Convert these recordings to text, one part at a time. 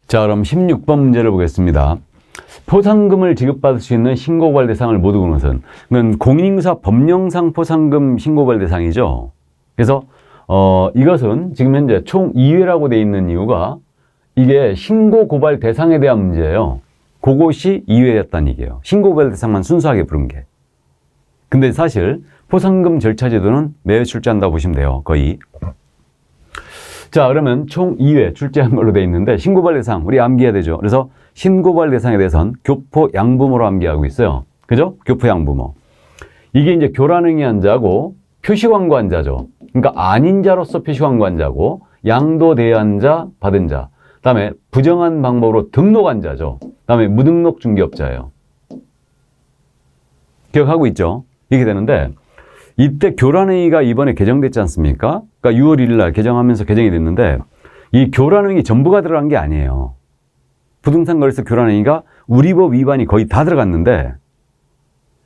자, 그럼 16번 문제를 보겠습니다. 포상금을 지급받을 수 있는 신고고발 대상을 모두 고른 것은, 이건 공인인사 법령상 포상금 신고고발 대상이죠. 그래서 이것은 지금 현재 총 2회라고 되어 있는 이유가 이게 신고고발 대상에 대한 문제예요. 그것이 2회였다는 얘기예요. 신고고발 대상만 순수하게 부른 게. 근데 사실 포상금 절차 제도는 매회 출제한다고 보시면 돼요. 거의. 자, 그러면 총 2회 출제한 걸로 되어 있는데 신고고발 대상 우리 암기해야 되죠. 그래서 신고고발 대상에 대해서는 교포 양부모로 암기하고 있어요. 그죠? 교포 양부모. 이게 이제 교란행위 자고 표시광고 한자죠. 그러니까 아닌 자로서 표시광고 한자고 양도 대한 자, 받은 자. 그다음에 부정한 방법으로 등록한 자죠. 그다음에 무등록 중개업자예요. 기억하고 있죠? 이렇게 되는데 이때 교란행위가 이번에 개정됐지 않습니까? 그러니까 6월 1일 날 개정하면서 개정이 됐는데 이 교란행위 전부가 들어간 게 아니에요. 부동산 거래소 교란행위가 우리 법 위반이 거의 다 들어갔는데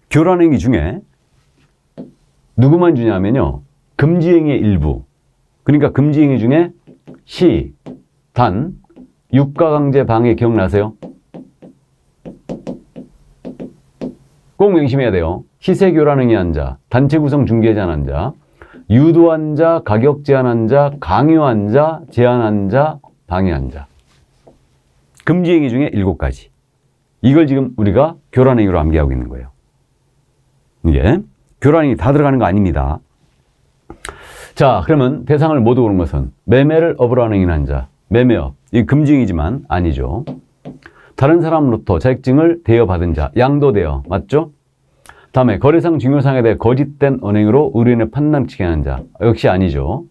교란행위 중에 누구만 주냐면요. 금지행위의 일부. 그러니까 금지행위 중에 시, 단, 유가강제 방해 기억나세요? 꼭 명심해야 돼요. 시세 교란행위한 자, 단체 구성 중개 제한한 자, 유도한 자, 가격 제한한 자, 강요한 자, 제한한 자, 방해한 자. 금지행위 중에 7가지. 이걸 지금 우리가 교란행위로 암기하고 있는 거예요. 이게 교란행위 다 들어가는 거 아닙니다. 자, 그러면 대상을 모두 고른 것은 매매를 업으로 하는 행위한 자, 매매업. 이 금지행위지만 아니죠. 다른 사람으로부터 자격증을 대여받은 자, 양도대여. 맞죠? 다음에 거래상 증여상에 대해 거짓된 언행으로 의뢰인을 판단치게 하는 자. 역시 아니죠.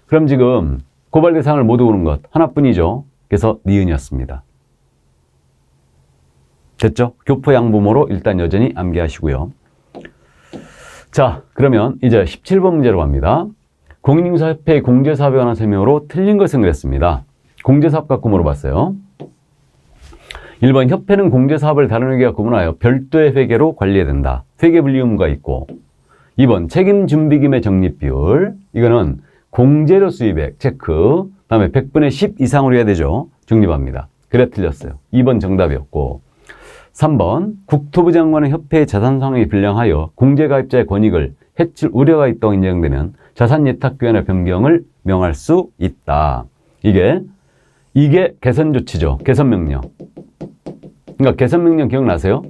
그럼 지금 고발 대상을 모두 고른 것 하나뿐이죠. 그래서 니은이었습니다. 됐죠? 교포 양부모로 일단 여전히 암기하시고요. 자, 그러면 이제 17번 문제로 갑니다. 공인인사협회의 공제사업에 관한 설명으로 틀린 것은 그랬습니다. 공제사업 갖고 물어봤어요. 1번 협회는 공제사업을 다른 회계와 구분하여 별도의 회계로 관리해야 된다. 회계 분리 의무가 있고 2번 책임 준비금의 적립 비율. 이거는 공제료 수입액 체크. 다음에 100분의 10 이상으로 해야 되죠. 적립합니다. 그래 틀렸어요. 2번 정답이었고 3번 국토부 장관은 협회의 자산 상황이 불량하여 공제가입자의 권익을 해칠 우려가 있다고 인정되면 자산 예탁규칙의 변경을 명할 수 있다. 이게 개선 조치죠. 개선 명령. 그러니까 개선 명령 기억나세요?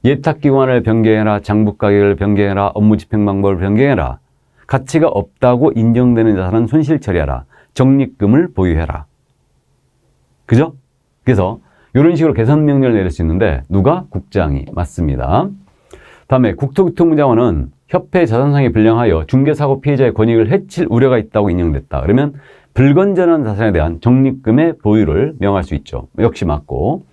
예탁기관을 변경해라, 장부 가격을 변경해라, 업무 집행 방법을 변경해라. 가치가 없다고 인정되는 자산은 손실 처리하라. 적립금을 보유해라. 그죠? 그래서 이런 식으로 개선 명령을 내릴 수 있는데 누가? 국장이. 맞습니다. 다음에 국토교통부 장관은 협회 자산상이 불량하여 중개사고 피해자의 권익을 해칠 우려가 있다고 인정됐다. 그러면 불건전한 자산에 대한 적립금의 보유를 명할 수 있죠. 역시 맞고.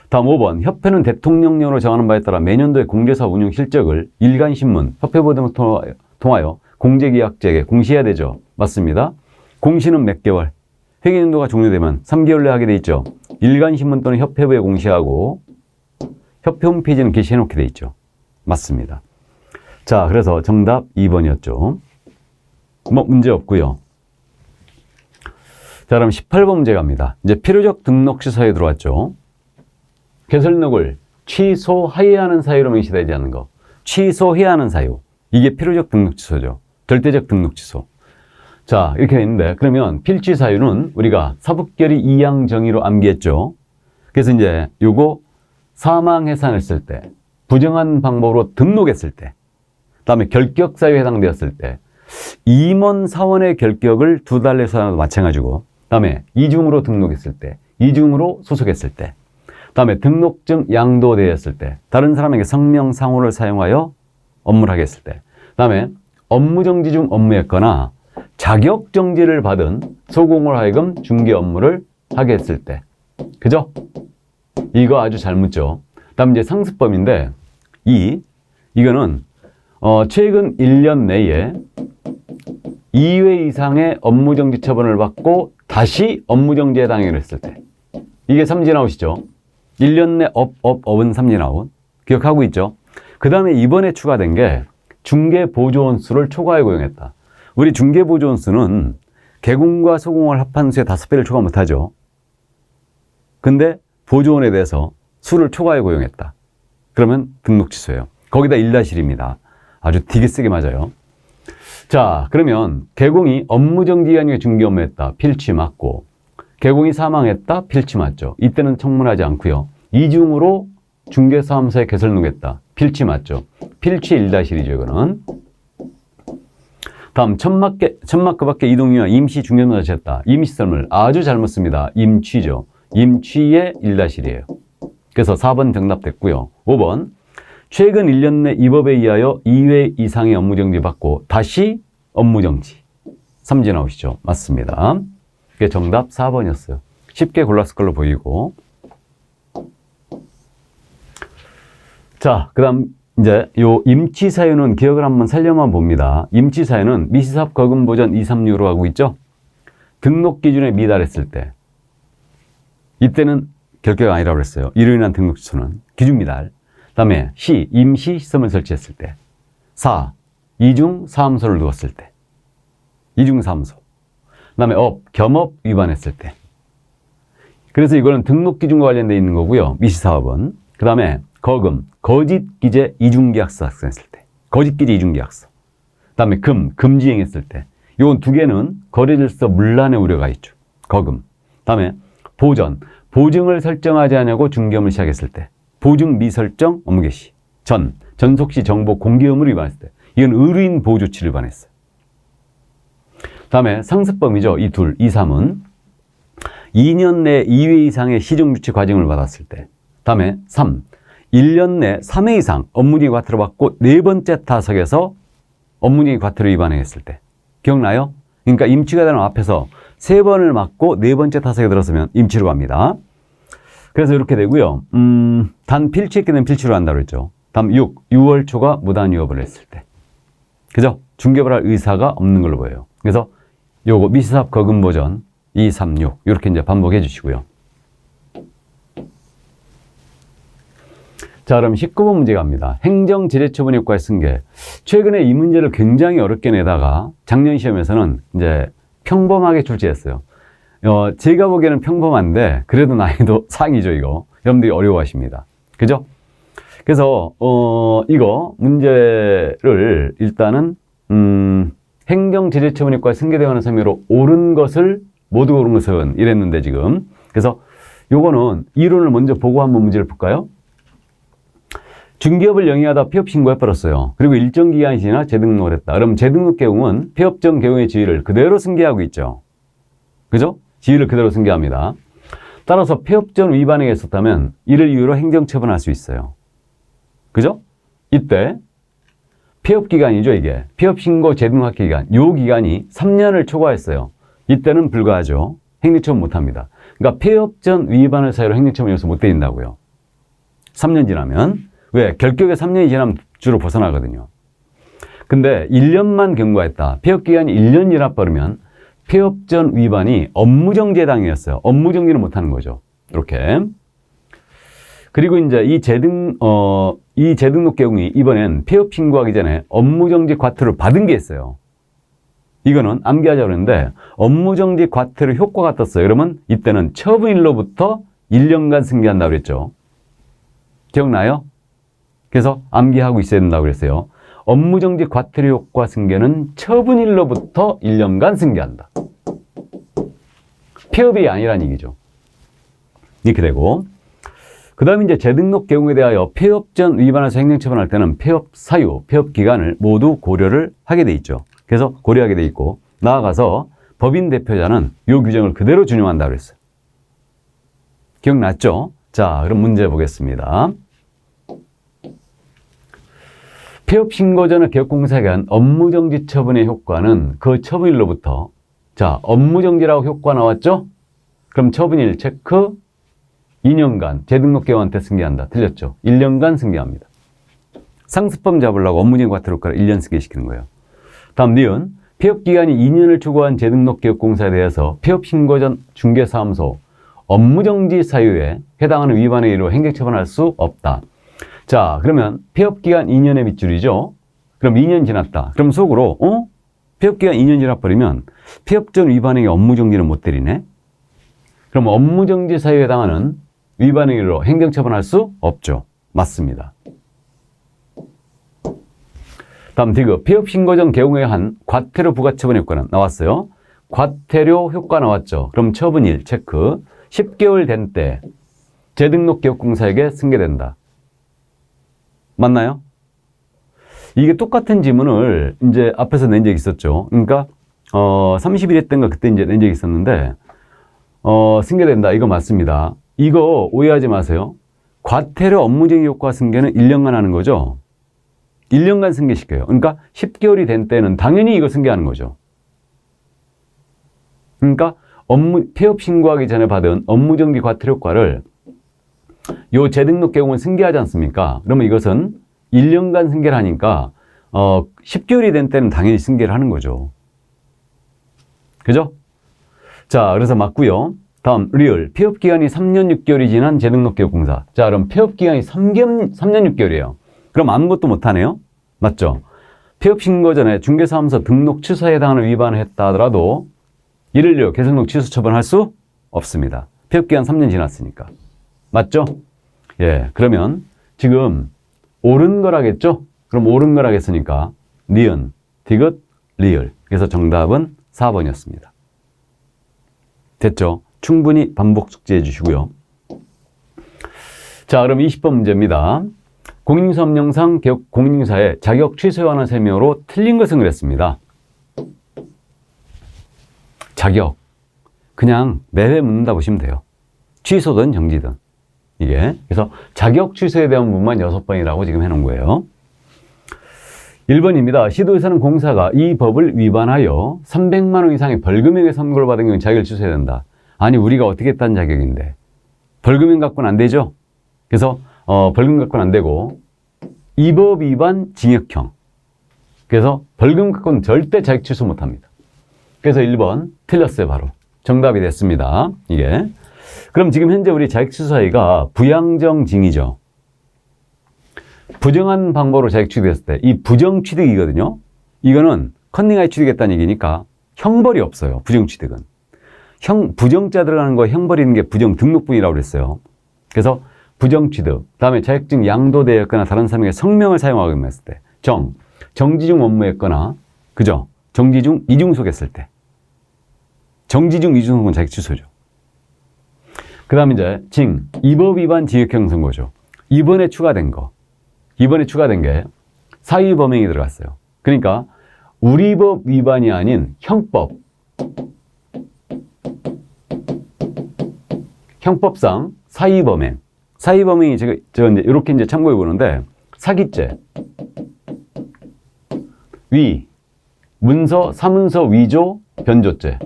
다음 5번 협회는 대통령령으로 정하는 바에 따라 매년도의 공제사업 운영 실적을 일간신문, 협회보도 등을 통하여 공제계약자에게 공시해야 되죠. 맞습니다. 공시는 몇 개월? 회계연도가 종료되면 3개월 내에 하게 돼 있죠. 일간신문 또는 협회부에 공시하고 협회 홈페이지는 게시해놓게 돼 있죠. 맞습니다. 자, 그래서 정답 2번이었죠. 뭐 문제 없고요. 자, 그럼 18번 문제 갑니다. 이제 필요적 등록 취소에 들어왔죠. 개설록을 취소해야 하는 사유로 명시되지 않는 거. 취소해야 하는 사유. 이게 필요적 등록 취소죠. 절대적 등록 취소. 자, 이렇게 돼 있는데 그러면 필취 사유는 우리가 사법결의 2항 정의로 암기했죠. 그래서 이제 요거 사망 해산했을 때, 부정한 방법으로 등록했을 때, 그다음에 결격 사유에 해당되었을 때, 임원 사원의 결격을 2달 내에서 하나도 마찬가지고, 그다음에 이중으로 등록했을 때, 이중으로 소속했을 때, 그다음에 등록증 양도되었을 때, 다른 사람에게 성명상호를 사용하여 업무를 하게 했을 때, 그다음에 업무정지 중 업무했거나 자격정지를 받은 소공을 하여금 중개 업무를 하게 했을 때. 그죠? 이거 아주 잘 묻죠. 다음 이제 상습범인데 이거는 최근 1년 내에 2회 이상의 업무정지 처분을 받고 다시 업무정지에 당해했을 때. 이게 삼진아웃이죠. 1년 내 업은 삼진아웃. 기억하고 있죠? 그 다음에 이번에 추가된 게 중개보조원수를 초과해 고용했다. 우리 중개보조원수는 개공과 소공을 합한 수의 5배를 초과 못하죠. 근데 보조원에 대해서 수를 초과해 고용했다. 그러면 등록 취소예요. 거기다 1-1입니다. 아주 되게 세게 맞아요. 자, 그러면 개공이 업무정지 기간 중에 중개 업무했다. 필취 맞고, 개공이 사망했다. 필취 맞죠. 이때는 청문하지 않고요. 이중으로 중개사무소에 개설 등록했다. 필취 맞죠. 필취 1-1이죠, 이거는. 다음, 천막 그 밖에 이동이와 임시 중개업무를 했다. 임시설물 아주 잘못 씁니다. 임취죠. 임취의 1-1이에요. 그래서 4번 정답됐고요. 5번, 최근 1년 내 이 법에 의하여 2회 이상의 업무정지 받고 다시 업무정지. 삼지 나오시죠? 맞습니다. 그게 정답 4번이었어요. 쉽게 골랐을 걸로 보이고. 자, 그 다음 이제 요 임치 사유는 기억을 한번 살려만 봅니다. 임치 사유는 미시사업 거금 보전 236으로 하고 있죠. 등록 기준에 미달했을 때, 이때는 결격 아니라고 그랬어요. 이로 인한 등록 취소는 기준 미달. 그다음에 시, 임시 시설물 설치했을 때. 4, 이중 사무소를 두었을 때. 이중 사무소. 그다음에 업, 겸업 위반했을 때. 그래서 이거는 등록 기준과 관련되어 있는 거고요. 미시사업은. 그다음에 거금, 거짓 기재 이중계약서 작성했을 때. 거짓 기재 이중계약서. 그다음에 금지행했을 때. 이건 두 개는 거래질서 문란의 우려가 있죠. 거금. 그다음에 보전, 보증을 설정하지 않냐고 중개업을 시작했을 때. 보증 미설정 업무 개시. 전속 시 정보 공개 의무를 위반했을 때. 이건 의뢰인 보호 조치를 위반했어요. 다음에 상습범이죠. 이 3은 2년 내 2회 이상의 시정 유치 과정을 받았을 때. 다음에 3, 1년 내 3회 이상 업무정지 과태료 받고 네 번째 타석에서 업무정지 과태료 위반했을 때. 기억나요? 그러니까 임치가 되는 앞에서 3번을 맞고 네 번째 타석에 들었으면 임치로 갑니다. 그래서 이렇게 되고요. 단 필취했기 때문에 필취로 한다고 그랬죠. 다음 6월 초가 무단 위협을 했을 때. 그죠? 중개업을 할 의사가 없는 걸로 보여요. 그래서 요거 미시사업 거금 보전 236 이렇게 이제 반복해 주시고요. 자, 그럼 19번 문제 갑니다. 행정제재처분 효과의 승계. 최근에 이 문제를 굉장히 어렵게 내다가 작년 시험에서는 이제 평범하게 출제했어요. 제가 보기에는 평범한데 그래도 난이도 상이죠, 이거. 여러분들이 어려워하십니다. 그죠? 그래서 이거 문제를 일단은 행정제재처분 효과의 승계되어가는 셈으로 옳은 것을 모두 옳은 것은 이랬는데 지금. 그래서 요거는 이론을 먼저 보고 한번 문제를 볼까요? 중개업을 영위하다 폐업 신고해버렸어요. 그리고 일정 기간이 지나 재등록을 했다. 그럼 재등록 개공은 폐업 전 개공의 지위를 그대로 승계하고 있죠. 그죠? 지위를 그대로 승계합니다. 따라서 폐업 전 위반에 있었다면 이를 이유로 행정처분할 수 있어요. 그죠? 이때 폐업 기간이죠, 이게. 폐업 신고 재등록 기간. 요 기간이 3년을 초과했어요. 이때는 불가하죠. 행정처분 못합니다. 그러니까 폐업 전 위반을 사유로 행정처분 요소 못 때린다고요. 3년 지나면. 왜? 결격에 3년이 지나면 주로 벗어나거든요. 근데 1년만 경과했다. 폐업기간이 1년 지나버리면 폐업 전 위반이 업무정지에 해당이었어요. 업무정지를 못하는 거죠. 이렇게. 그리고 이제 이 재등록 개공이 이번엔 폐업 신고하기 전에 업무정지 과태료를 받은 게 있어요. 이거는 암기하자고 그랬는데 업무정지 과태료 효과가 떴어요. 그러면 이때는 처분일로부터 1년간 승계한다고 그랬죠. 기억나요? 그래서 암기하고 있어야 된다고 그랬어요. 업무정지 과태료 효과 승계는 처분일로부터 1년간 승계한다. 폐업이 아니란 얘기죠. 이렇게 되고, 그 다음에 이제 재등록 개공에 대하여 폐업 전 위반해서 행정처분할 때는 폐업 사유, 폐업 기간을 모두 고려를 하게 돼 있죠. 그래서 고려하게 돼 있고, 나아가서 법인 대표자는 이 규정을 그대로 준용한다고 그랬어요. 기억났죠? 자, 그럼 문제 보겠습니다. 폐업 신고 전의 개업공사에 대한 업무정지 처분의 효과는 그 처분일로부터, 자, 업무정지라고 효과 나왔죠? 그럼 처분일 체크 2년간 재등록 개원한테 승계한다. 틀렸죠? 1년간 승계합니다. 상습범 잡으려고 업무정지 과태료 효과를 1년 승계시키는 거예요. 다음 니은 폐업기간이 2년을 초과한 재등록 개업공사에 대해서 폐업 신고 전 중개사무소 업무정지 사유에 해당하는 위반의 일로 행정처분할 수 없다. 자, 그러면 폐업기간 2년의 밑줄이죠. 그럼 2년 지났다. 그럼 속으로 폐업기간 2년 지나버리면 폐업 전 위반행위 업무정지는 못 때리네. 그럼 업무정지 사유에 해당하는 위반 행위로 행정처분할 수 없죠. 맞습니다. 다음 디귿. 폐업 신고 전 개공에 한 과태료 부과처분 효과는 나왔어요. 과태료 효과 나왔죠. 그럼 처분일 체크. 10개월 된 때 재등록 기업공사에게 승계된다. 맞나요? 이게 똑같은 지문을 이제 앞에서 낸 적이 있었죠. 그러니까 30일 때인가 그때 이제 낸 적이 있었는데 승계된다. 이거 맞습니다. 이거 오해하지 마세요. 과태료 업무쟁이 효과 승계는 1년간 하는 거죠. 1년간 승계시켜요. 그러니까 10개월이 된 때는 당연히 이거 승계하는 거죠. 그러니까 폐업 신고하기 전에 받은 업무정지 과태료 효과를 요 재등록 개공을 승계하지 않습니까? 그러면 이것은 1년간 승계를 하니까 10개월이 된 때는 당연히 승계를 하는 거죠. 그죠? 자, 그래서 맞고요. 다음 리얼. 폐업 기간이 3년 6개월이 지난 재등록 기업공사. 자, 그럼 폐업 기간이 3년 6개월이에요. 그럼 아무것도 못하네요? 맞죠? 폐업 신고 전에 중개사무소 등록 취소에 해당하는 위반을 했다 하더라도 이를요 계속록 취소 처분할 수 없습니다. 폐업 기간 3년 지났으니까. 맞죠? 예, 그러면 지금 옳은 거라겠죠? 그럼 옳은 거라겠으니까 니은, 디귿, 리얼. 그래서 정답은 4번이었습니다. 됐죠? 충분히 반복 숙지해 주시고요. 자, 그럼 20번 문제입니다. 공인인수업령상 공인인사의 자격 취소에 관한 설명으로 틀린 것을 그랬습니다. 자격. 그냥 매회 묻는다 보시면 돼요. 취소든 정지든. 이게. 그래서 자격 취소에 대한 부분만 6번이라고 지금 해놓은 거예요. 1번입니다. 시도에서는 공사가 이 법을 위반하여 300만 원 이상의 벌금액의 선고를 받은 경우 자격을 취소해야 된다. 아니, 우리가 어떻게 했다는 자격인데. 벌금액 갖고는 안 되죠? 그래서 벌금 갖고는 안 되고 이 법 위반 징역형. 그래서 벌금 갖고는 절대 자격 취소 못합니다. 그래서 1번 틀렸어요. 바로. 정답이 됐습니다. 이게. 그럼 지금 현재 우리 자격 취소 사유가 부양정징이죠. 부정한 방법으로 자격 취득했을 때 이 부정 취득이거든요. 이거는 컨닝하에 취득했다는 얘기니까 형벌이 없어요. 부정 취득은. 부정자 들어가는 거 형벌이 있는 게 부정 등록분이라고 그랬어요. 그래서 부정 취득, 다음에 자격증 양도되었거나 다른 사람에게 성명을 사용하고 했을 때, 정지 중 업무했거나, 그죠? 정지 중 이중속했을 때. 정지 중 이중속은 자격 취소죠. 그 다음에 이제 이 법 위반 징역형 선고죠. 이번에 추가된 게 사유 범행이 들어갔어요. 그러니까 우리 법 위반이 아닌 형법상 사유 범행. 사유 범행이 제가 이제 이렇게 이제 참고해 보는데 사기죄, 문서, 사문서 위조, 변조죄,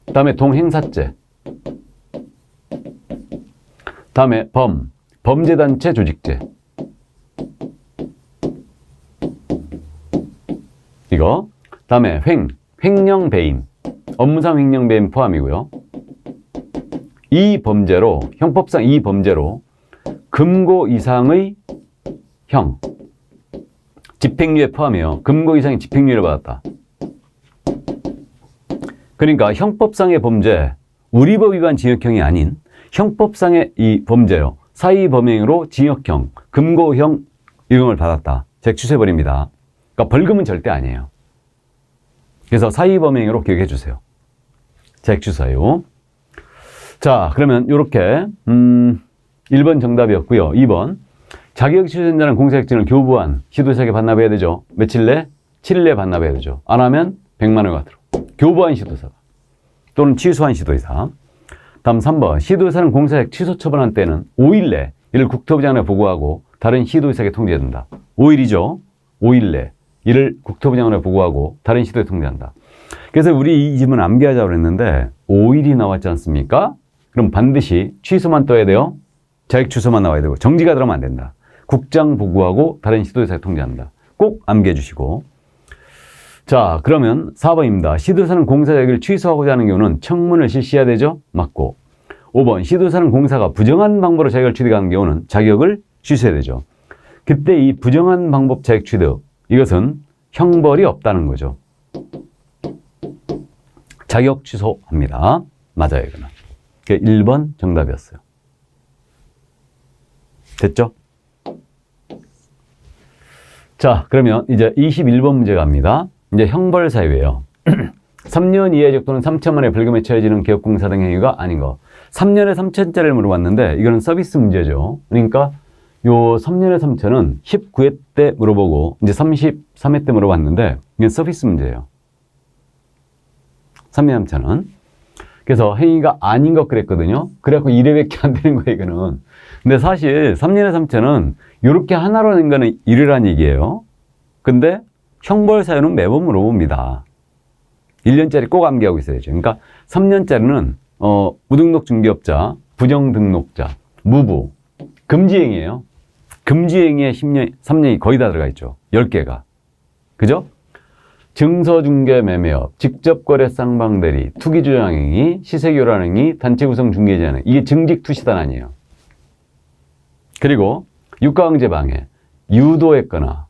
그다음에 동행사죄, 다음에 범죄단체 조직죄. 이거. 다음에 횡령 배임, 업무상 횡령 배임 포함이고요. 이 범죄로, 형법상 이 범죄로 금고 이상의 형, 집행유예 포함이에요. 금고 이상의 집행유예를 받았다. 그러니까 형법상의 범죄, 우리 법 위반 징역형이 아닌 형법상의 이 범죄요. 사의 범행으로 징역형, 금고형 이런 걸 받았다. 즉 취소해버립니다. 그러니까 벌금은 절대 아니에요. 그래서 사의 범행으로 기억해 주세요. 즉 취소요. 자, 그러면 이렇게 1번 정답이었고요. 2번. 자격 취소된다는 공사자격증을 교부한 시도사에게 반납해야 되죠. 며칠 내? 7일 내에 반납해야 되죠. 안 하면 100만 원 과태료. 교부한 시도사가 또는 취소한 시도의사. 다음 3번. 시도의사는 공사자격 취소 처분한 때는 5일 내 이를 국토부 장관에 보고하고 다른 시도의사에게 통지해야 된다. 5일이죠. 5일 내 이를 국토부 장관에 보고하고 다른 시도에 통지한다. 그래서 우리 이 질문 암기하자고 그랬는데 5일이 나왔지 않습니까? 그럼 반드시 취소만 떠야 돼요. 자격 취소만 나와야 되고 정지가 들어가면 안 된다. 국장 보고하고 다른 시도의사에 통지한다. 꼭 암기해 주시고. 자, 그러면 4번입니다. 시도사는 공사 자격을 취소하고자 하는 경우는 청문을 실시해야 되죠. 맞고. 5번. 시도사는 공사가 부정한 방법으로 자격을 취득하는 경우는 자격을 취소해야 되죠. 그때 이 부정한 방법 자격 취득, 이것은 형벌이 없다는 거죠. 자격 취소합니다. 맞아요, 이거는. 그게 1번 정답이었어요. 됐죠? 자, 그러면 이제 21번 문제 갑니다. 이제 형벌 사유예요. 3년 이하의 적 또는 3천만 원의 벌금에 처해지는 기업공사 등 행위가 아닌 거. 3년에 3천짜리를 물어봤는데 이거는 서비스 문제죠. 그러니까 요 3년에 3천은 19회 때 물어보고 이제 33회 때 물어봤는데 이게 서비스 문제예요. 3년에 3천은. 그래서 행위가 아닌 것 그랬거든요. 그래갖고 1회밖에 안 되는 거예요, 이거는. 근데 사실 3년에 3천은 이렇게 하나로 낸 거는 1회란 얘기예요. 근데 형벌 사유는 매번 물어봅니다. 1년짜리 꼭 암기하고 있어야죠. 그러니까 3년짜리는 무등록 중개업자, 부정등록자, 무부, 금지행위예요. 금지행위에 10년, 3년이 거의 다 들어가 있죠. 10개가. 그죠? 증서중개 매매업, 직접거래 쌍방대리, 투기주장행위, 시세교란행위, 단체구성 중개제한행위. 이게 증직투시단 아니에요. 그리고 유가강제방해, 유도했거나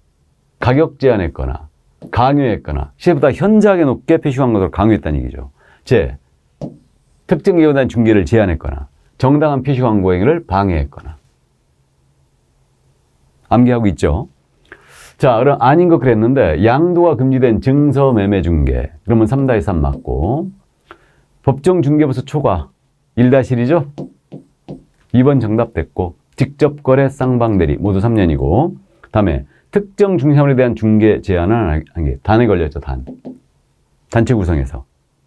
가격 제한했거나 강요했거나 시세보다 현저하게 높게 표시한 것으로 강요했다는 얘기죠. 제 특정 기업에 대한 중개를 제한했거나 정당한 표시 광고 행위를 방해했거나. 암기하고 있죠? 자, 그럼 아닌 거 그랬는데 양도가 금지된 증서 매매 중개. 그러면 3-3 맞고. 법정 중개부서 초과 1-1이죠? 2번 정답 됐고. 직접 거래 쌍방대리 모두 3년이고. 다음에 특정 중개사물에 대한 중개 제한은 한 개. 단에 걸렸죠, 단. 단체 구성에서.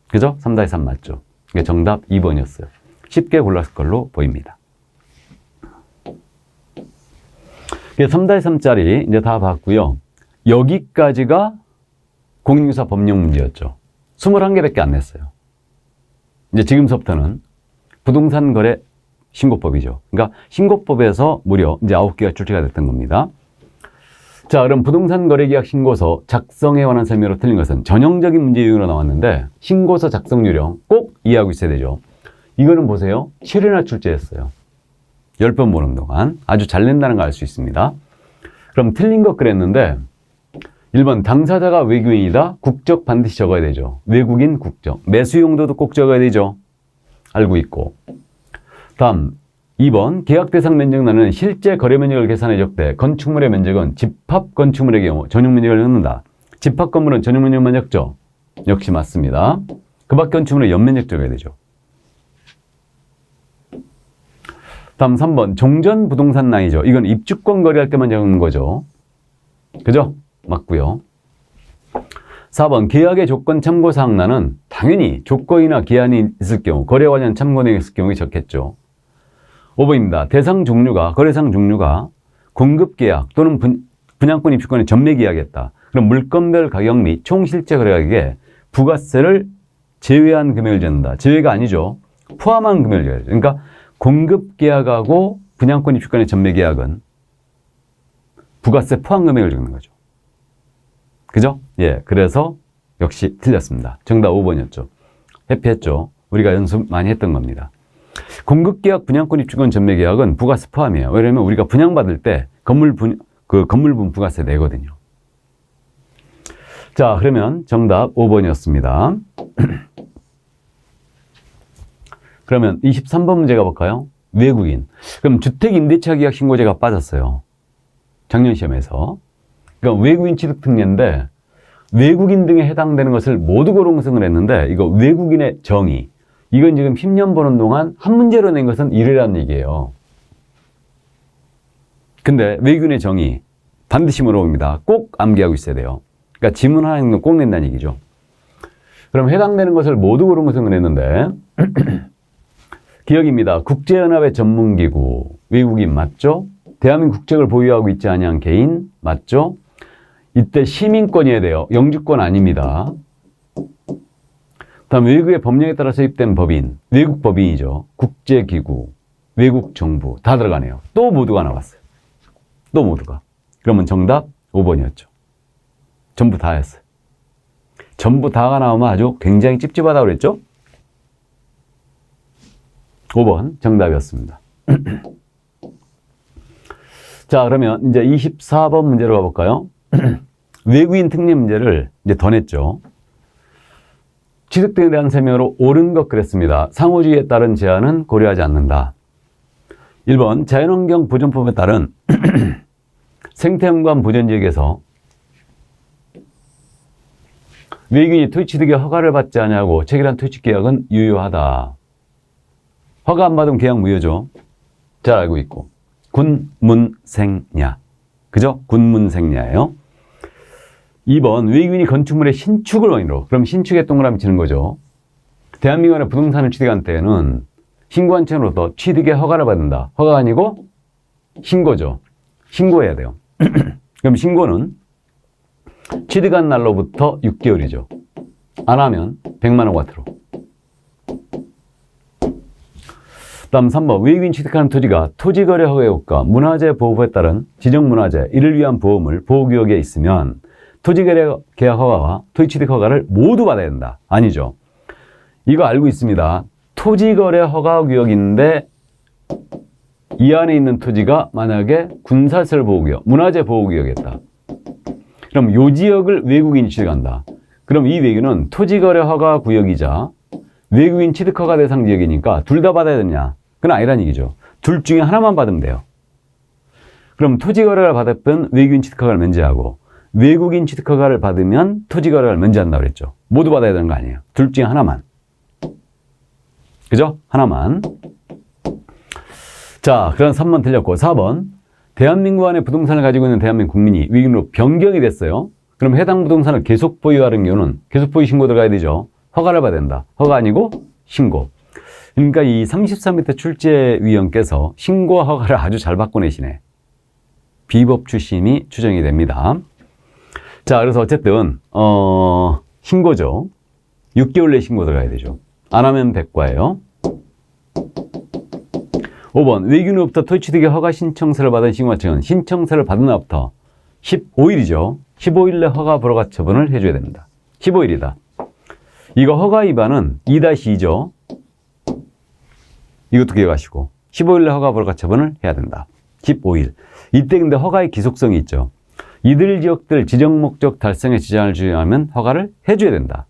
그죠? 3-3 맞죠? 이게 정답 2번이었어요. 쉽게 골랐을 걸로 보입니다. 3-3짜리 이제 다 봤고요. 여기까지가 공인중개사 법령 문제였죠. 21개밖에 안 냈어요. 이제 지금부터는 부동산 거래 신고법이죠. 그러니까 신고법에서 무려 이제 9개가 출제가 됐던 겁니다. 자, 그럼 부동산 거래계약 신고서 작성에 관한 설명으로 틀린 것은 전형적인 문제 유형으로 나왔는데 신고서 작성 요령 꼭 이해하고 있어야 되죠. 이거는 보세요. 7회나 출제했어요. 10번 보는 동안 아주 잘 낸다는 걸 알 수 있습니다. 그럼 틀린 것 그랬는데 1번 당사자가 외국인이다. 국적 반드시 적어야 되죠. 외국인 국적. 매수 용도도 꼭 적어야 되죠. 알고 있고. 다음 2번 계약 대상 면적란은 실제 거래 면적을 계산해 적되 건축물의 면적은 집합 건축물의 경우 전용 면적을 적는다. 집합 건물은 전용 면적만 적죠. 역시 맞습니다. 그 밖 건축물은 연면적 적어야 되죠. 다음 3번 종전 부동산란이죠. 이건 입주권 거래할 때만 적는 거죠. 그죠? 맞고요. 4번 계약의 조건 참고사항란은 당연히 조건이나 기한이 있을 경우 거래 관련 참고 내용이 있을 경우에 적겠죠. 5번입니다. 대상 종류가 거래상 종류가 공급계약 또는 분양권 입주권의 전매계약이었다. 그럼 물건별 가격 및 총 실제 거래가격에 부가세를 제외한 금액을 적는다. 제외가 아니죠. 포함한 금액을 적어야죠. 그러니까 공급계약하고 분양권 입주권의 전매계약은 부가세 포함 금액을 적는 거죠. 그죠? 예, 그래서 역시 틀렸습니다. 정답 5번이었죠. 회피했죠. 우리가 연습 많이 했던 겁니다. 공급계약, 분양권 입주권 전매계약은 부가세 포함이에요. 왜냐면 우리가 분양받을 때 건물분 부가세 내거든요. 자, 그러면 정답 5번이었습니다. 그러면 23번 문제 가볼까요? 외국인. 그럼 주택임대차 계약 신고제가 빠졌어요. 작년 시험에서. 그러니까 외국인 취득 특례인데 외국인 등에 해당되는 것을 모두 고름성을 했는데 이거 외국인의 정의. 이건 지금 10년 보는 동안 한 문제로 낸 것은 1회라는 얘기예요. 근데 외국인의 정의 반드시 물어봅니다. 꼭 암기하고 있어야 돼요. 그러니까 지문 하나는 꼭 낸다는 얘기죠. 그럼 해당되는 것을 모두 고름성을 했는데 기억입니다. 국제연합의 전문기구 외국인 맞죠? 대한민국 국적을 보유하고 있지 아니한 개인 맞죠? 이때 시민권이어야 돼요. 영주권 아닙니다. 다음 외국의 법령에 따라 수립된 법인, 외국 법인이죠. 국제기구, 외국 정부 다 들어가네요. 또 모두가 나왔어요. 또 모두가. 그러면 정답 5번이었죠. 전부 다 했어요. 전부 다가 나오면 아주 굉장히 찝찝하다고 그랬죠? 5번 정답이었습니다. 자, 그러면 이제 24번 문제로 가볼까요? 외국인 특례 문제를 이제 더 냈죠. 취득 등에 대한 설명으로 옳은 것 그랬습니다. 상호주의에 따른 제한은 고려하지 않는다. 1번 자연환경 보존법에 따른 생태연관 보존지역에서 외국인이 토지취득의 허가를 받지 않냐고 체결한 토지계약은 유효하다. 허가 안 받으면 계약 무효죠. 잘 알고 있고. 군문생냐. 그죠? 군문생냐예요. 2번 외국인이 건축물의 신축을 원인으로. 그럼 신축에 동그라미 치는 거죠. 대한민국의 부동산을 취득한 때에는 신고한 채로부터 취득의 허가를 받는다. 허가가 아니고 신고죠. 신고해야 돼요. 그럼 신고는 취득한 날로부터 6개월이죠. 안 하면 100만 원 과태료. 다음 3번 외국인 취득하는 토지가 토지거래 허가의 효과, 문화재 보호법에 따른 지정문화재, 이를 위한 보험을 보호구역에 있으면 토지거래 계약 허가와 토지취득 허가를 모두 받아야 된다. 아니죠. 이거 알고 있습니다. 토지거래 허가구역인데 이 안에 있는 토지가 만약에 군사시설 보호구역, 문화재 보호구역이었다. 그럼 이 지역을 외국인이 취득한다. 그럼 이 외국인은 토지거래 허가구역이자 외국인 취득 허가 대상 지역이니까 둘 다 받아야 되냐? 그건 아니란 얘기죠. 둘 중에 하나만 받으면 돼요. 그럼 토지거래를 받았던 외국인 취득 허가를 면제하고 외국인 취득 허가를 받으면 토지거래를 면제한다고 그랬죠. 모두 받아야 되는 거 아니에요. 둘 중에 하나만. 그죠? 하나만. 자, 그럼 3번 틀렸고 4번 대한민국 안에 부동산을 가지고 있는 대한민국 국민이 외국인으로 변경이 됐어요. 그럼 해당 부동산을 계속 보유하는 경우는 계속 보유 신고 들어가야 되죠. 허가를 받아야 된다. 허가 아니고 신고. 그러니까 이 33m 출제위원께서 신고와 허가를 아주 잘 바꿔내시네. 비법 출신이 추정이 됩니다. 자, 그래서 어쨌든 신고죠. 6개월 내 신고 들어가야 되죠. 안 하면 100과예요. 5번 외국인으로부터 토지취득의 허가 신청서를 받은 신고자측은 신청서를 받은 날부터 15일이죠. 15일 내 허가 불허가 처분을 해줘야 됩니다. 15일이다. 이거 허가 위반은 2-2죠. 이것도 기억하시고 15일 내 허가 불허가 처분을 해야 된다. 15일. 이때 근데 허가의 기속성이 있죠. 이들 지역들 지정 목적 달성에 지장을 주의하면 허가를 해줘야 된다.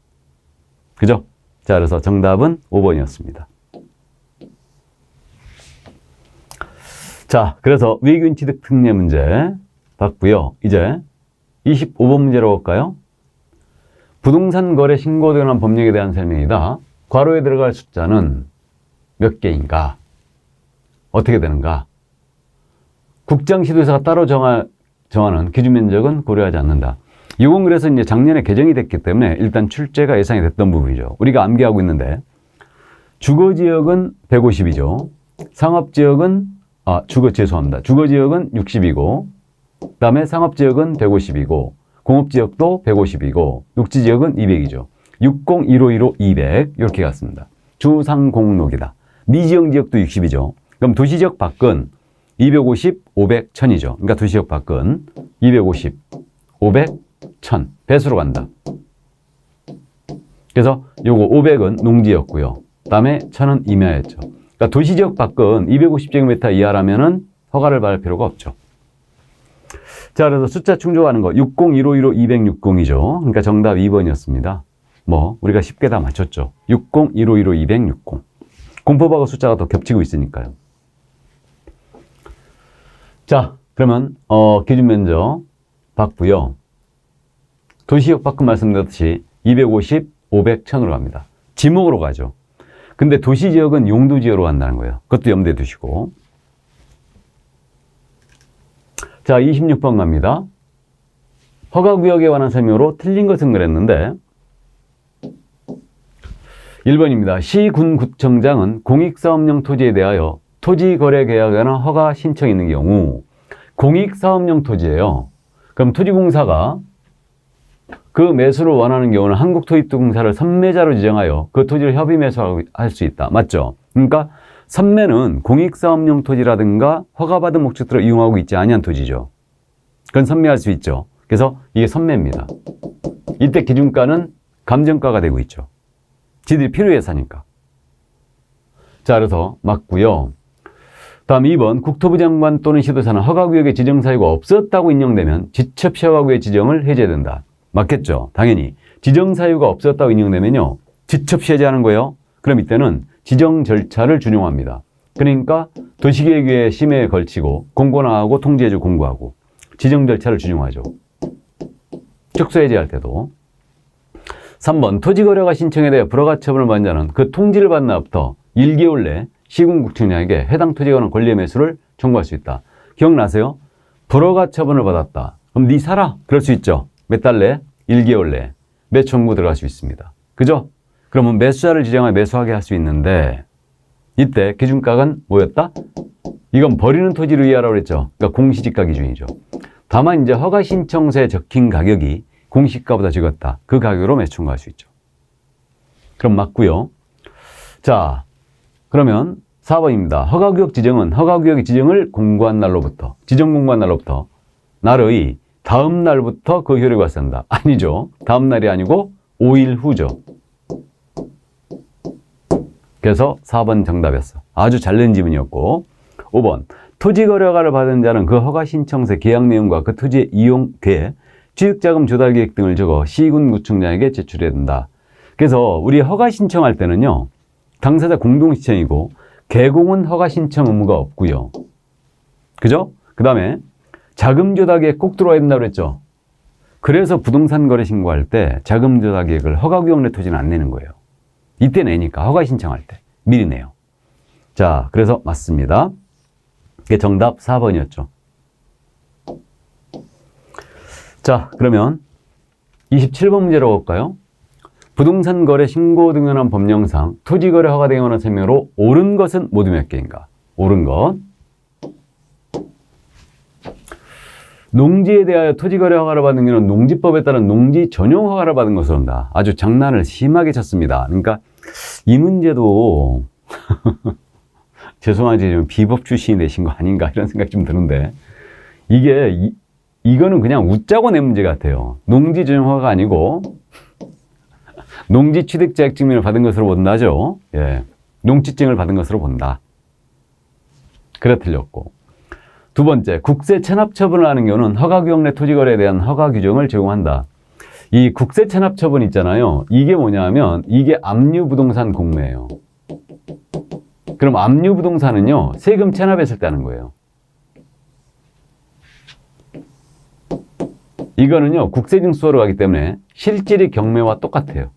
그죠? 자, 그래서 정답은 5번이었습니다. 자, 그래서 외국인 취득 특례 문제 봤고요. 이제 25번 문제로 볼까요? 부동산 거래 신고에 관한 법령에 대한 설명이다. 괄호에 들어갈 숫자는 몇 개인가? 어떻게 되는가? 국장시도에서가 따로 정하는 기준 면적은 고려하지 않는다. 이건 그래서 이제 작년에 개정이 됐기 때문에 일단 출제가 예상이 됐던 부분이죠. 우리가 암기하고 있는데 주거지역은 150이죠. 상업지역은 주거지역은 60이고 그 다음에 상업지역은 150이고 공업지역도 150이고 녹지지역은 200이죠. 60, 1515, 200 이렇게 갔습니다. 주상공록이다. 미지역지역도 60이죠. 그럼 도시지역 밖은 250, 500, 1000이죠. 그러니까 도시지역 밖은 250, 500, 1000 배수로 간다. 그래서 요거 500은 농지였고요. 그 다음에 1000은 임야였죠. 그러니까 도시지역 밖은 250제곱미터 이하라면은 허가를 받을 필요가 없죠. 자, 그래서 숫자 충족하는 거 60, 1515, 260이죠. 그러니까 정답 2번이었습니다. 뭐 우리가 쉽게 다 맞췄죠. 60, 1515, 260. 공법하고 숫자가 더 겹치고 있으니까요. 자, 그러면 기준 면적 봤고요. 도시지역 밖은 말씀드렸듯이 250, 500, 1000으로 갑니다. 지목으로 가죠. 근데 도시지역은 용도지역으로 간다는 거예요. 그것도 염두에 두시고. 자, 26번 갑니다. 허가구역에 관한 설명으로 틀린 것은 그랬는데 1번입니다. 시군구청장은 공익사업용 토지에 대하여 토지거래계약에 관한 허가 신청이 있는 경우 공익사업용 토지예요. 그럼 토지공사가 그 매수를 원하는 경우는 한국토지공사를 선매자로 지정하여 그 토지를 협의 매수할 수 있다. 맞죠? 그러니까 선매는 공익사업용 토지라든가 허가받은 목적으로 이용하고 있지 아니한 토지죠. 그건 선매할 수 있죠. 그래서 이게 선매입니다. 이때 기준가는 감정가가 되고 있죠. 지들이 필요해 사니까. 자, 그래서 맞고요. 다음 2번 국토부 장관 또는 시도사는 허가구역에 지정사유가 없었다고 인정되면 지첩시 허가구역 지정을 해제해야 된다. 맞겠죠? 당연히 지정사유가 없었다고 인정되면요. 지체 없이 해제하는 거예요. 그럼 이때는 지정 절차를 준용합니다. 그러니까 도시계획위에 심의에 걸치고 공고나하고 통지해주고 공고하고 지정 절차를 준용하죠. 축소 해제할 때도. 3번 토지거래가 신청에 대해 불허가 처분을 받은 자는 그 통지를 받은 날부터 1개월 내 시군구청장에게 해당 토지에 관한 권리의 매수를 청구할 수 있다. 기억나세요? 불허가 처분을 받았다. 그럼 네 사라. 그럴 수 있죠. 몇 달 내? 1개월 내 매수 청구 들어갈 수 있습니다. 그죠? 그러면 매수자를 지정하여 매수하게 할 수 있는데 이때 기준가는 뭐였다? 이건 버리는 토지를 이해하라고 그랬죠. 그러니까 공시지가 기준이죠. 다만 이제 허가 신청서에 적힌 가격이 공시가보다 적었다. 그 가격으로 매수 청구할 수 있죠. 그럼 맞고요. 자, 그러면 4번입니다. 허가구역 지정은 허가구역의 지정을 공고한 날로부터 지정 공고한 날로부터 날의 다음 날부터 그 효력이 발생한다. 아니죠. 다음 날이 아니고 5일 후죠. 그래서 4번 정답이었어. 아주 잘 낸 지문이었고 5번 토지거래 허가를 받은 자는 그 허가 신청서 계약 내용과 그 토지의 이용 계획, 취득자금 조달 계획 등을 적어 시군구청장에게 제출해야 된다. 그래서 우리 허가 신청할 때는요. 당사자 공동신청이고 개공은 허가 신청 의무가 없고요. 그죠? 그 다음에 자금 조달 계획 꼭 들어와야 된다고 그랬죠. 그래서 부동산 거래 신고할 때 자금 조달 계획을 허가구역 내 토지는 안 내는 거예요. 이때 내니까 허가 신청할 때 미리 내요. 자, 그래서 맞습니다. 이게 정답 4번이었죠. 자, 그러면 27번 문제로 볼까요? 부동산 거래 신고 등에 관한 법령상 토지거래 허가 등에 관한 설명으로 옳은 것은 모두 몇 개인가? 옳은 것. 농지에 대하여 토지거래 허가를 받는 경우는 농지법에 따른 농지 전용 허가를 받은 것으로 한다. 아주 장난을 심하게 쳤습니다. 그러니까 이 문제도 죄송하지만 비법 출신이 되신 거 아닌가 이런 생각이 좀 드는데 이거는 그냥 웃자고 낸 문제 같아요. 농지 전용 허가가 아니고 농지 취득 자격 증명을 받은 것으로 본다죠. 예. 농지증을 받은 것으로 본다. 그래 틀렸고. 두 번째, 국세 체납 처분을 하는 경우는 허가구역 내 토지거래에 대한 허가 규정을 제공한다. 이 국세 체납 처분 있잖아요. 이게 뭐냐면 이게 압류부동산 공매예요. 그럼 압류부동산은요. 세금 체납했을 때 하는 거예요. 이거는요. 국세징수로 가기 때문에 실질의 경매와 똑같아요.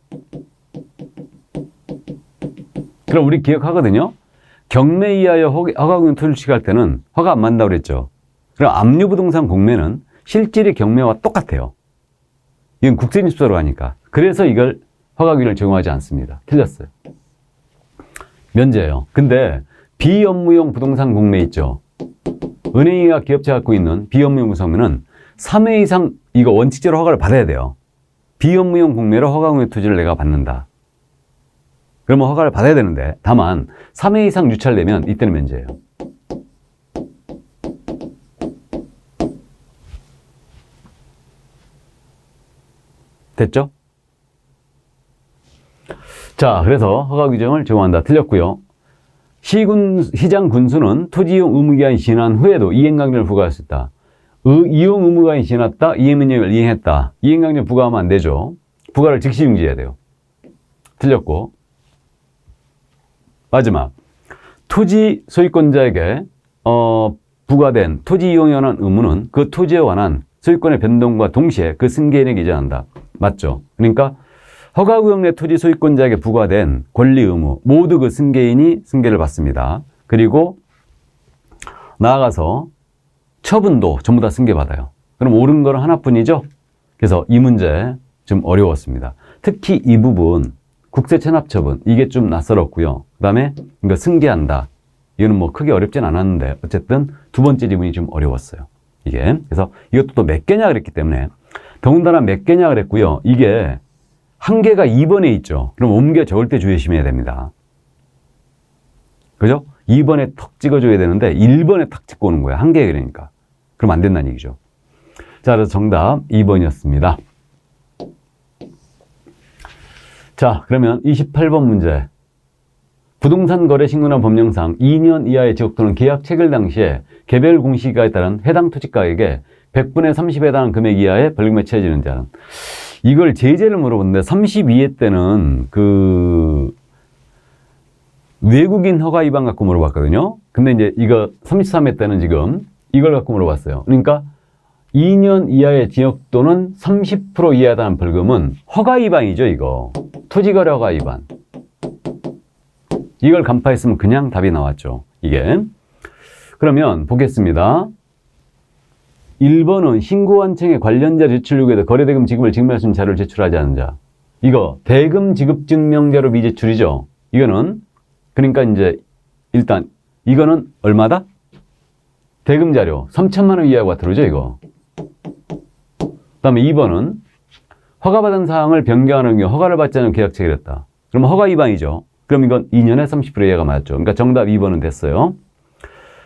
그럼 우리 기억하거든요. 경매 이하여 허가구역 토지를 취득할 때는 허가 안 받는다고 그랬죠. 그럼 압류부동산 공매는 실질의 경매와 똑같아요. 이건 국세징수로 가니까. 그래서 이걸 허가규정을 제공하지 않습니다. 틀렸어요. 면제예요. 근데 비업무용 부동산 공매 있죠. 은행이나 기업체가 갖고 있는 비업무용 부동산은 3회 이상 이거 원칙적으로 허가를 받아야 돼요. 비업무용 공매로 허가구역 토지를 내가 받는다. 그러면 허가를 받아야 되는데 다만 3회 이상 유찰되면 이때는 면제예요. 됐죠? 자, 그래서 허가 규정을 제공한다. 틀렸고요. 시장 군수는 토지 이용 의무기간이 지난 후에도 이행강제를 부과할 수 있다. 이용 의무기간이 지났다. 이행명령을 이행했다. 이행강제 부과하면 안 되죠. 부과를 즉시 중지해야 돼요. 틀렸고. 마지막. 토지 소유권자에게 부과된 토지 이용에 관한 의무는 그 토지에 관한 소유권의 변동과 동시에 그 승계인에게 이전한다. 맞죠? 그러니까 허가구역 내 토지 소유권자에게 부과된 권리 의무 모두 그 승계인이 승계를 받습니다. 그리고 나아가서 처분도 전부 다 승계받아요. 그럼 옳은 거는 하나뿐이죠? 그래서 이 문제 좀 어려웠습니다. 특히 이 부분 국세 체납 처분 이게 좀 낯설었고요. 그 다음에 이거 승계한다. 이거는 뭐 크게 어렵진 않았는데 어쨌든 두 번째 지문이 좀 어려웠어요. 이게 그래서 이것도 또 몇 개냐 그랬기 때문에 더군다나 몇 개냐 그랬고요. 이게 한 개가 2번에 있죠. 그럼 옮겨 적을 때 조심해야 됩니다. 그죠? 2번에 턱 찍어줘야 되는데 1번에 탁 찍고 오는 거야. 한 개 그러니까. 그럼 안 된다는 얘기죠. 자, 그래서 정답 2번이었습니다. 자, 그러면 28번 문제. 부동산 거래 신고나 법령상 2년 이하의 지역 또는 계약 체결 당시에 개별 공시가에 따른 해당 토지 가격에 100분의 30에 해당하는 금액 이하의 벌금에 처해지는 자는 이걸 제재를 물어보는데 32회 때는 그 외국인 허가 위반 갖고 물어봤거든요. 근데 이제 이거 33회 때는 지금 이걸 갖고 물어봤어요. 그러니까 2년 이하의 징역 또는 30% 이하다는 벌금은 허가 위반이죠, 이거. 토지거래 허가 위반. 이걸 간파했으면 그냥 답이 나왔죠, 이게. 그러면 보겠습니다. 1번은 신고원청에 관련자 제출 요구에도 거래대금 지급을 증명할 수 있는 자료를 제출하지 않은 자. 이거 대금 지급 증명자료 미제출이죠. 이거는 그러니까 이제 일단 이거는 얼마다? 대금 자료 3천만 원 이하가 들어오죠, 이거. 그다음에 2번은 허가받은 사항을 변경하는 경우 허가를 받지 않은 계약 체결했다. 그러면 허가 위반이죠. 그럼 이건 2년에 30% 이하가 맞죠. 그러니까 정답 2번은 됐어요.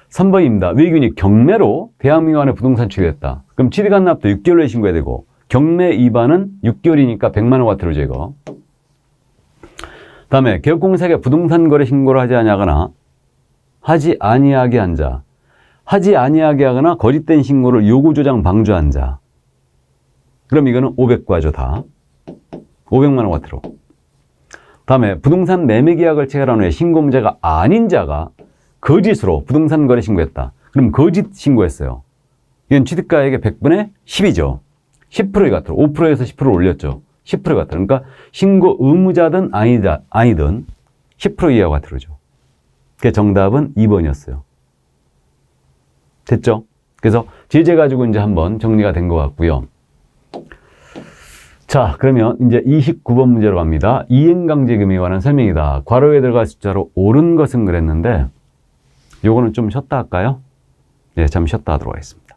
3번입니다. 외국인이 경매로 대한민국 부동산 취득했다. 그럼 취득한납도 6개월 내에 신고해야 되고 경매 위반은 6개월이니까 100만 원가 들어오죠, 이거. 다음에 개업공사에게 부동산 거래 신고를 하지 아니하거나 하지 아니하게 한 자. 하지 아니하게 하거나 거짓된 신고를 요구 조장 방조한 자. 그럼 이거는 500과죠, 다. 500만 원가 들어. 다음에 부동산 매매 계약을 체결한 후에 신고 문제가 아닌 자가 거짓으로 부동산 거래 신고했다. 그럼 거짓 신고했어요. 이건 취득가액의 100분의 10이죠. 10%가 들어. 5%에서 10% 올렸죠. 10%가 들어. 그러니까 신고 의무자든 아니든 10% 이하가 들어오죠. 그 정답은 2번이었어요. 됐죠? 그래서 제재 가지고 이제 한번 정리가 된 것 같고요. 자, 그러면 이제 29번 문제로 갑니다. 이행강제금에 관한 설명이다. 괄호에 들어갈 숫자로 옳은 것은 그랬는데 요거는 좀 쉬었다 할까요? 네, 잠시 쉬었다 하도록 하겠습니다.